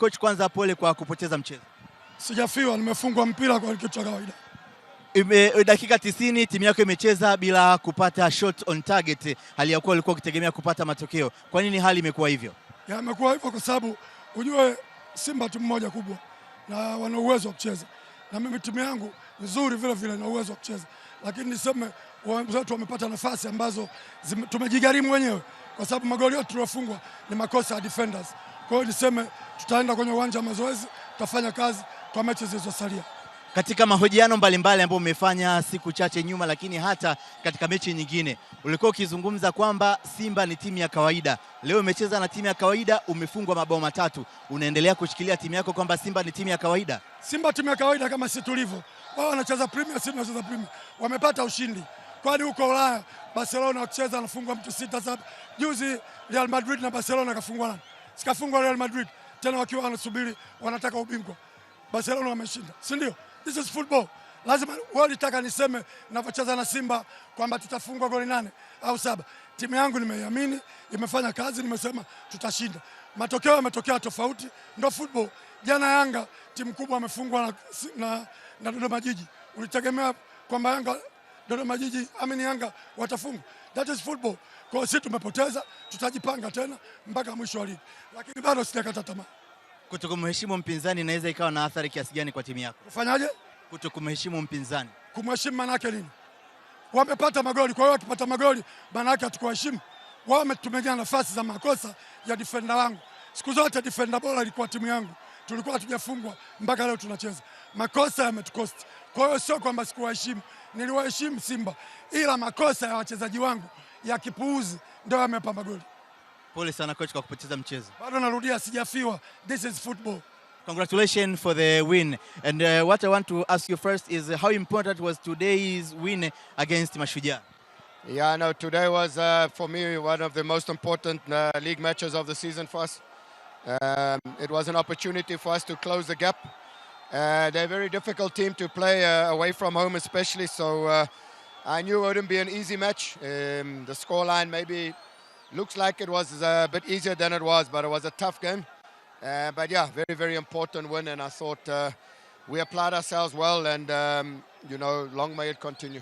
Coach, kwanza pole kwa kupoteza mchezo. Sijafiwa, nimefungwa mpira kwa kitu cha kawaida. Dakika 90 timu yako imecheza bila kupata shot on target, hali ya kuwa ulikuwa ukitegemea kupata matokeo. Kwa nini hali imekuwa hivyo? Imekuwa hivyo kwa sababu ujue Simba timu moja kubwa na wana uwezo wa kucheza. Na mimi timu yangu nzuri vile vile na uwezo wa kucheza. Lakini niseme wenzetu wamepata nafasi ambazo tumejigharimu wenyewe kwa sababu magoli yote tuliyofungwa ni makosa ya defenders. Kwa hiyo niseme tutaenda kwenye uwanja wa mazoezi, tutafanya kazi kwa mechi zilizosalia. Katika mahojiano mbalimbali ambayo umefanya siku chache nyuma, lakini hata katika mechi nyingine, ulikuwa ukizungumza kwamba Simba ni timu ya kawaida. Leo umecheza na timu ya kawaida, umefungwa mabao 3. Unaendelea kushikilia timu yako kwamba Simba ni timu ya kawaida? Simba timu ya kawaida kama si tulivyo. Wao wanacheza Premier, sisi tunacheza Premier. Wamepata ushindi. Kwani huko Ulaya Barcelona wakicheza anafungwa mtu 6-7. Juzi Real Madrid na Barcelona kafungwa nani? Sikafungwa Real Madrid. Tena wakiwa wanasubiri wanataka ubingwa. Barcelona wameshinda. Si ndio? This is football. Lazima walitaka niseme ninapocheza na Simba kwamba tutafungwa goli 8 au 7. Timu yangu nimeiamini, imefanya kazi, nimesema tutashinda. Matokeo yametokea tofauti, ndio football. Jana Yanga timu kubwa amefungwa na Dodoma Jiji. Ulitegemea kwamba Yanga Dodoma Jiji Yanga watafungwa. That is football. Kwa hiyo sisi tumepoteza, tutajipanga tena mpaka mwisho wa ligi. Lakini bado sijakata tamaa. Kutokumheshimu mpinzani inaweza ikawa na athari kiasi gani kwa timu yako? Kufanyaje? Kutokumheshimu mpinzani. Kumheshimu maana yake nini? Wamepata magoli, kwa hiyo wakipata magoli maana yake hatukuheshimu. Wao wametumia nafasi za makosa ya defender wangu. Siku zote defender bora ilikuwa timu yangu. Tulikuwa hatujafungwa mpaka leo tunacheza. Makosa yametukost. Kwa hiyo sio kwamba sikuwaheshimu. Niliwaheshimu Simba. Ila makosa ya wachezaji wangu ya kipuuzi ndio yamepa magoli. Pole sana coach kwa kupoteza mchezo. Bado narudia, sijafiwa. This is football. Congratulations for the win. And what I want to ask you first is how important was today's win against Mashujaa? Yeah, no, today was for me one of the most important league matches of the season for us. It was an opportunity for us to close the gap. They're a very difficult team to play away from home especially, so I knew it wouldn't be an easy match. The scoreline maybe looks like it was a bit easier than it was, but it was a tough game. But yeah, very, very important win, and I thought we applied ourselves well, and long may it continue.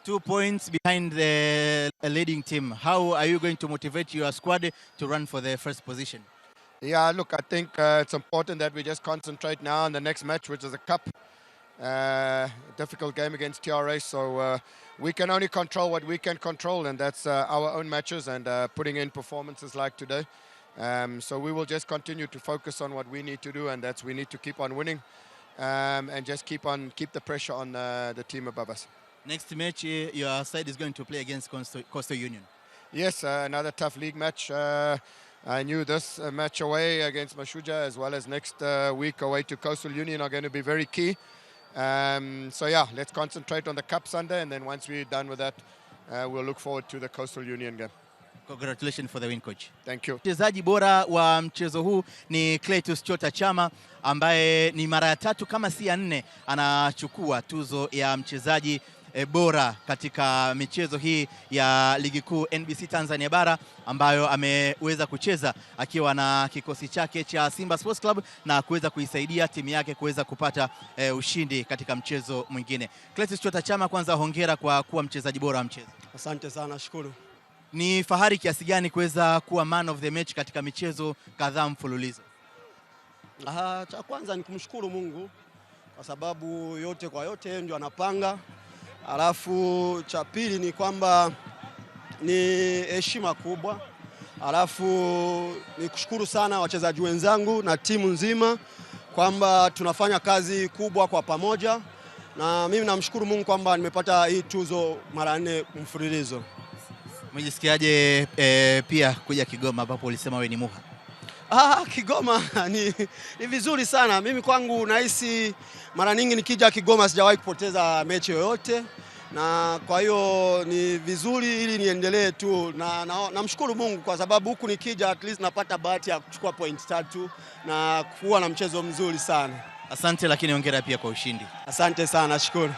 2 points behind the leading team. How are you going to motivate your squad to run for the first position? Yeah, look, I think it's important that we just concentrate now on the next match, which is a cup. Difficult game against TRA, so we can only control what we can control, and that's our own matches and putting in performances like today. So we will just continue to focus on what we need to do, and that's we need to keep on winning and just keep the pressure on the team above us. Next match, your side is going to play against Coastal Union. Yes, another tough league match. I knew this match away against Mashujaa as well as next week away to Coastal Union are going to be very key. So yeah, let's concentrate on the Cup Sunday, and then once we're done with that, we'll look forward to the Coastal Union game. Congratulations for the win, coach. Thank you. Mchezaji bora wa mchezo huu ni Clatous Chota Chama, ambaye ni mara ya 3 kama si ya 4 anachukua tuzo ya mchezaji bora katika michezo hii ya ligi kuu NBC Tanzania Bara, ambayo ameweza kucheza akiwa na kikosi chake cha Simba Sports Club na kuweza kuisaidia timu yake kuweza kupata ushindi katika mchezo mwingine. Clatous Chota Chama, kwanza hongera kwa kuwa mchezaji bora wa mchezo. Asante sana, shukuru. Ni fahari kiasi gani kuweza kuwa man of the match katika michezo kadhaa mfululizo? Cha kwanza ni kumshukuru Mungu kwa sababu yote kwa yote ndio anapanga. Alafu cha pili ni kwamba ni heshima kubwa. Alafu ni kushukuru sana wachezaji wenzangu na timu nzima kwamba tunafanya kazi kubwa kwa pamoja, na mimi namshukuru Mungu kwamba nimepata hii tuzo mara 4 mfululizo. Umejisikiaje pia kuja Kigoma ambapo ulisema wewe ni Muha? Kigoma ni vizuri sana. Mimi kwangu nahisi mara nyingi nikija Kigoma sijawahi kupoteza mechi yoyote, na kwa hiyo ni vizuri ili niendelee tu, na namshukuru Mungu kwa sababu huku nikija at least napata bahati ya kuchukua point 3 na kuwa na mchezo mzuri sana. Asante, lakini hongera pia kwa ushindi. Asante sana, shukuru.